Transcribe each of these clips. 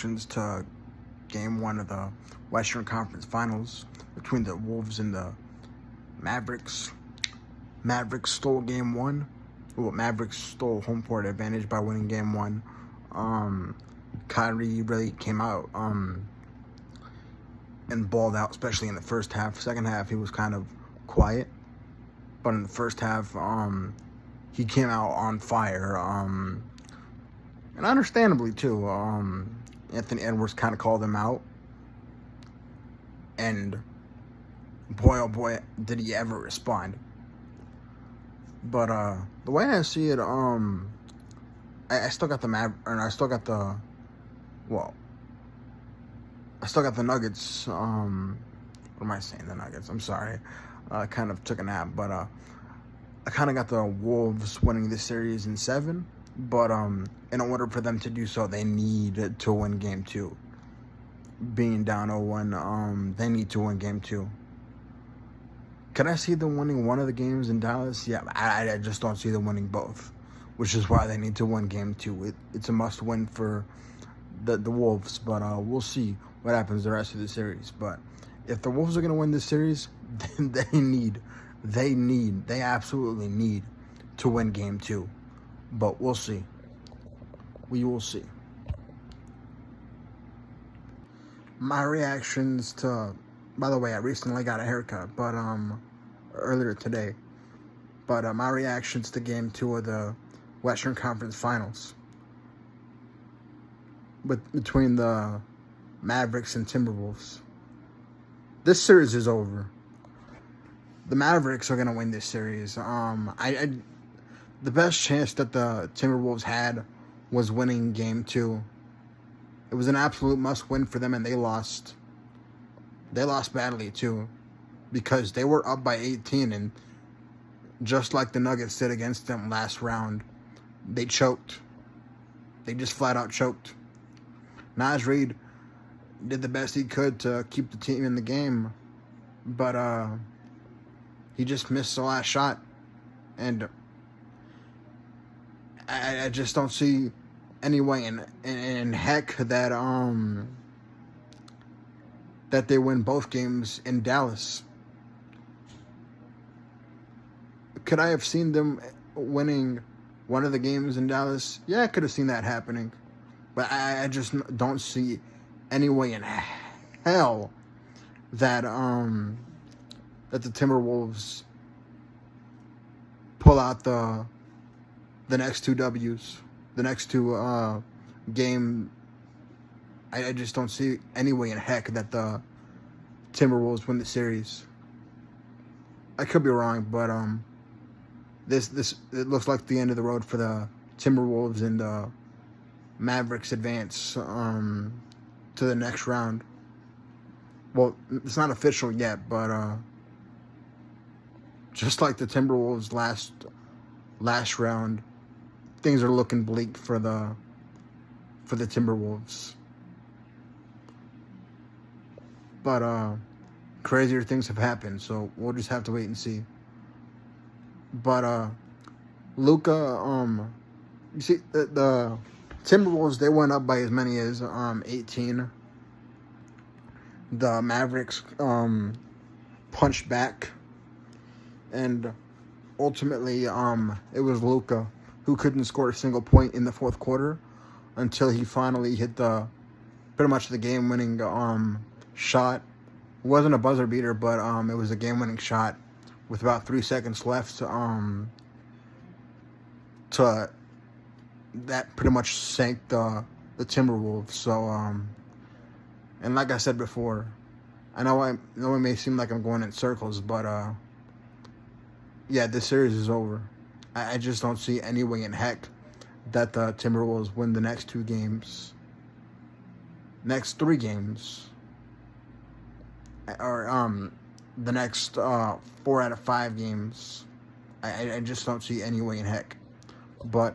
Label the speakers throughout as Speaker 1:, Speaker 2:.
Speaker 1: To game one of the Western Conference Finals between the Wolves and the Mavericks. Mavericks stole game one. Well, Mavericks stole home court advantage by winning game one. Kyrie really came out and balled out, especially in the first half. Second half, he was kind of quiet. But in the first half, he came out on fire. And understandably, too. Anthony Edwards kind of called him out. And boy, oh boy, did he ever respond. But the way I see it, I still got the I still got the, well, I still got the Nuggets. What am I saying? The Nuggets. I'm sorry. I kind of took a nap, but I kind of got the Wolves winning this series in 7. But in order for them to do so, they need to win game 2. Being down 0-1, they need to win game 2. Can I see them winning one of the games in Dallas? Yeah, I just don't see them winning both, which is why they need to win game 2. It's a must-win for the Wolves, but we'll see what happens the rest of the series. But if the Wolves are going to win this series, then they absolutely need to win game 2. But we'll see. We will see. My reactions to, by the way, I recently got a haircut, but earlier today. But my reactions to game 2 of the Western Conference Finals between the Mavericks and Timberwolves. This series is over. The Mavericks are gonna win this series. The best chance that the Timberwolves had was winning game 2. It was an absolute must-win for them, and they lost. They lost badly, too, because they were up by 18, and just like the Nuggets did against them last round, they choked. They just flat-out choked. Naz Reid did the best he could to keep the team in the game, but he just missed the last shot, and I just don't see any way in heck that that they win both games in Dallas. Could I have seen them winning one of the games in Dallas? Yeah, I could have seen that happening. But I just don't see any way in hell that that the Timberwolves pull out the next 2 W's, the next 2 game. I just don't see any way in heck that the Timberwolves win the series. I could be wrong, but this it looks like the end of the road for the Timberwolves, and the Mavericks advance to the next round. Well, it's not official yet, but just like the Timberwolves last round, things are looking bleak for the Timberwolves. But crazier things have happened, so we'll just have to wait and see. But Luka, you see the Timberwolves, they went up by as many as 18. The Mavericks punched back, and ultimately it was Luka who couldn't score a single point in the fourth quarter until he finally hit pretty much the game-winning shot. It wasn't a buzzer beater, but it was a game-winning shot with about 3 seconds left. To that pretty much sank the Timberwolves. So and like I said before, I know it may seem like I'm going in circles, but yeah, this series is over. I just don't see any way in heck that the Timberwolves win the next 2 games. Next 3 games. Or the next 4 out of 5 games. I just don't see any way in heck. But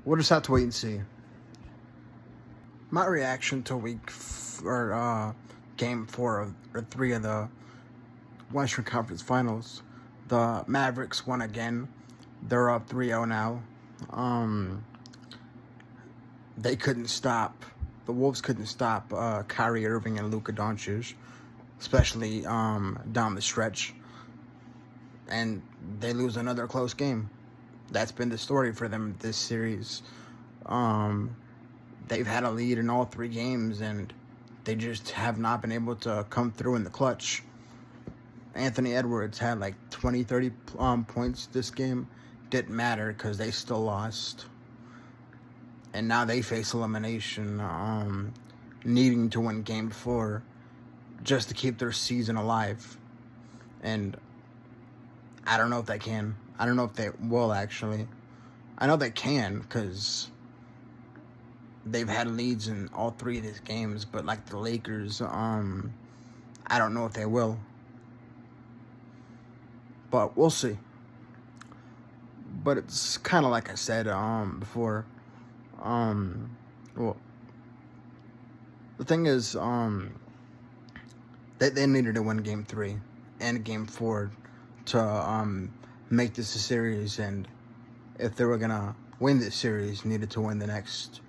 Speaker 1: we'll just have to wait and see. My reaction to game 4 or 3 of the Western Conference Finals. The Mavericks won again. They're up 3-0 now. They couldn't stop the Wolves couldn't stop Kyrie Irving and Luka Doncic, especially down the stretch, and they lose another close game. That's been the story for them this series. Um, they've had a lead in all 3 games, and they just have not been able to come through in the clutch. Anthony Edwards had like 20, 30 points this game. Didn't matter because they still lost. And now they face elimination, needing to win Game 4 just to keep their season alive. And I don't know if they can. I don't know if they will, actually. I know they can because they've had leads in all 3 of these games. But like the Lakers, I don't know if they will. But we'll see. But it's kind of like I said before. Well, the thing is, they needed to win Game 3 and Game 4 to make this a series, and if they were gonna win this series, needed to win the next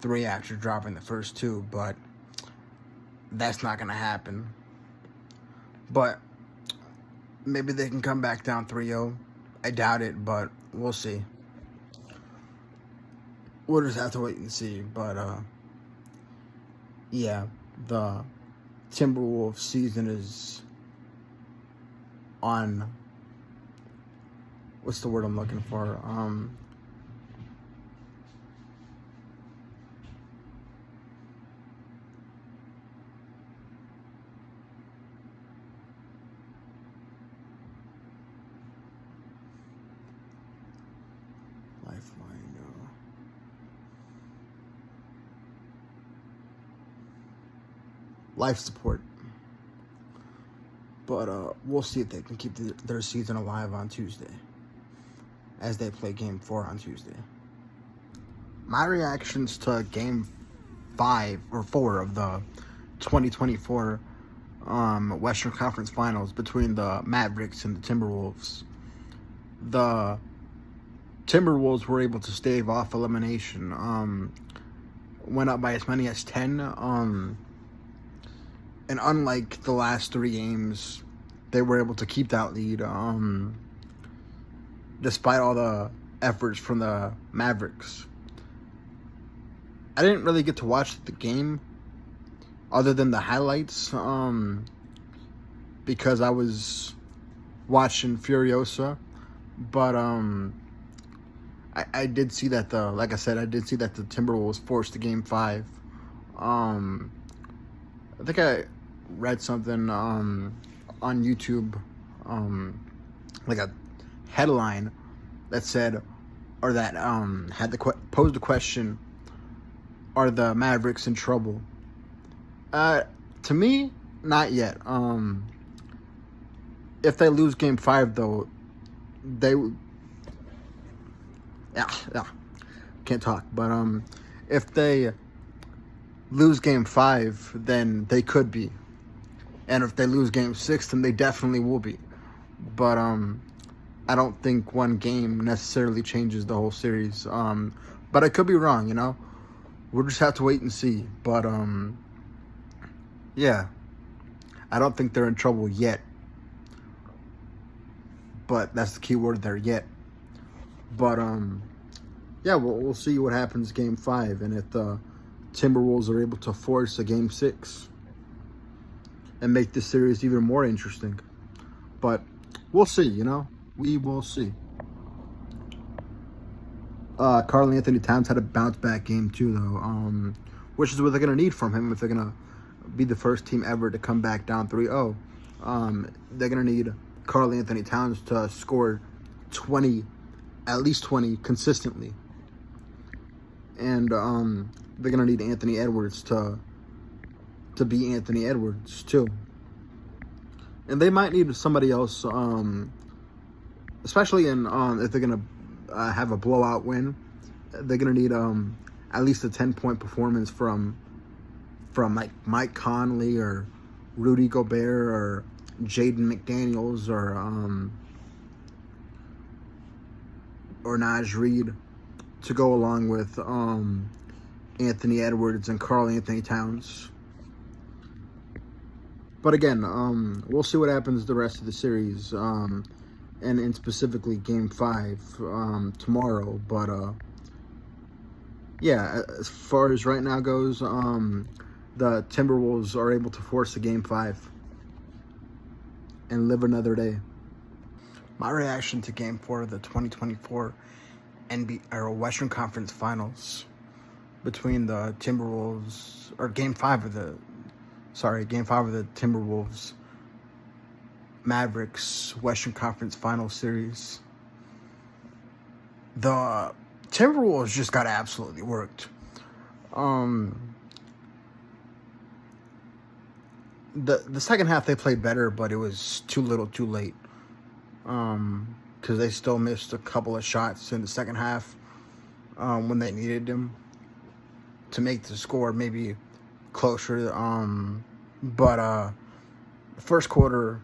Speaker 1: 3 after dropping the first 2. But that's not gonna happen. But maybe they can come back down 3-0. I doubt it, but we'll see. We'll just have to wait and see. But, yeah, the Timberwolves season is on, what's the word I'm looking for? Lifeline, life support. But we'll see if they can keep their season alive on Tuesday, as they play Game 4 on Tuesday. My reactions to Game 5 or 4 of the 2024 Western Conference Finals between the Mavericks and the Timberwolves. The Timberwolves were able to stave off elimination. Went up by as many as 10. And unlike the last 3 games, they were able to keep that lead. Despite all the efforts from the Mavericks. I didn't really get to watch the game other than the highlights. Because I was watching Furiosa. But I did see that like I said, I did see that the Timberwolves forced the Game 5. I think I read something on YouTube, like a headline that said, or that had posed the question, are the Mavericks in trouble? To me, not yet. If they lose Game 5, though, can't talk. But if they lose Game 5, then they could be. And if they lose Game 6, then they definitely will be. But I don't think one game necessarily changes the whole series. But I could be wrong, you know. We'll just have to wait and see. But yeah, I don't think they're in trouble yet. But that's the key word there, yet. But yeah, we'll see what happens Game 5, and if the Timberwolves are able to force a Game 6 and make this series even more interesting. But we'll see, you know. We will see. Karl Anthony Towns had a bounce-back game, too, though, which is what they're going to need from him if they're going to be the first team ever to come back down 3-0. They're going to need Karl Anthony Towns to score 20, at least 20, consistently. And they're going to need Anthony Edwards to be Anthony Edwards, too. And they might need somebody else, especially in if they're going to have a blowout win. They're going to need at least a 10-point performance from like Mike Conley or Rudy Gobert or Jaden McDaniels or Naj Reid to go along with Anthony Edwards and Karl Anthony Towns. But again, we'll see what happens the rest of the series, and in specifically Game 5 tomorrow. But yeah, as far as right now goes, the Timberwolves are able to force a Game 5 and live another day. My reaction to Game 4 of the 2024 NBA or Western Conference Finals between the Timberwolves, or Game 5 of the Timberwolves Mavericks Western Conference Finals series. The Timberwolves just got absolutely worked. The second half they played better, but it was too little, too late. Because they still missed a couple of shots in the second half when they needed them to make the score maybe closer. But the first quarter,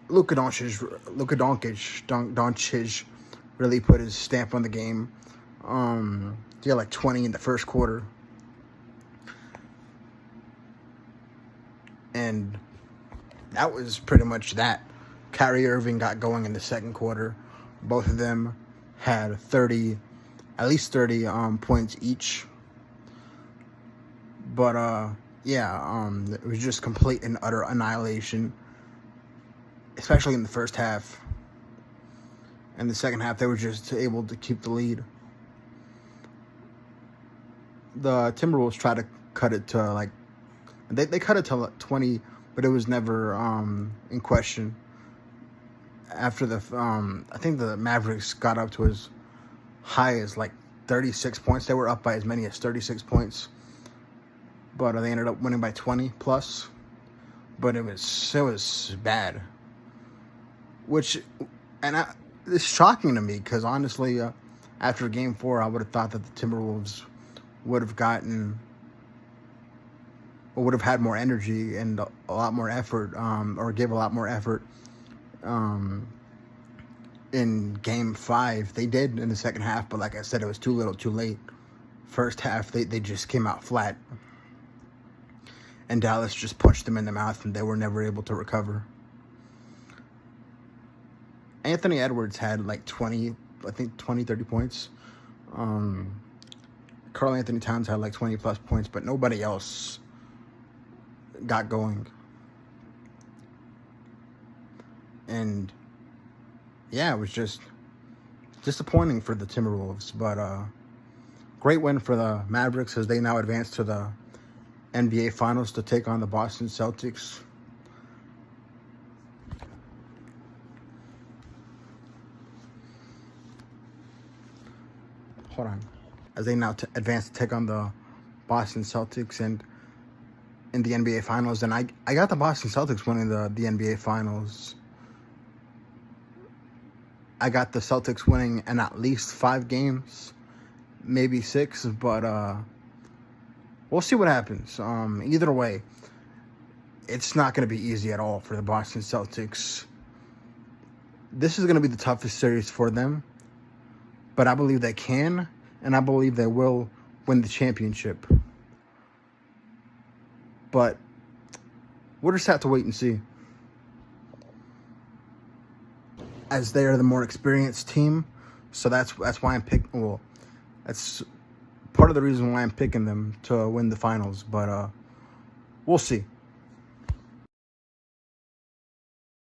Speaker 1: Luka Doncic really put his stamp on the game. He had like 20 in the first quarter. And that was pretty much that. Kyrie Irving got going in the second quarter. Both of them had at least 30 points each. But it was just complete and utter annihilation, especially in the first half. In the second half, they were just able to keep the lead. The Timberwolves tried to cut it to they cut it to 20, but it was never in question. After I think the Mavericks got up to as high as 36 points. They were up by as many as 36 points, but they ended up winning by 20 plus. But it was bad, it's shocking to me because honestly, after Game 4, I would have thought that the Timberwolves would have had more energy and a lot more effort, or gave a lot more effort in Game 5. They did in the second half, but like I said, it was too little, too late. First half, they just came out flat. And Dallas just punched them in the mouth, and they were never able to recover. Anthony Edwards had 30 points. Karl Anthony Towns had 20 plus points, but nobody else got going. And yeah, it was just disappointing for the Timberwolves, but great win for the Mavericks as they now advance to the NBA Finals to take on the Boston Celtics. Hold on. As they now advance to take on the Boston Celtics and in the NBA Finals, and I got the Boston Celtics winning the NBA Finals. I got the Celtics winning in at least 5 games, maybe 6, but we'll see what happens. Either way, it's not going to be easy at all for the Boston Celtics. This is going to be the toughest series for them, but I believe they can, and I believe they will win the championship. But we'll just have to wait and see, as they are the more experienced team. So that's why I'm picking. Well, that's part of the reason why I'm picking them to win the finals. But we'll see.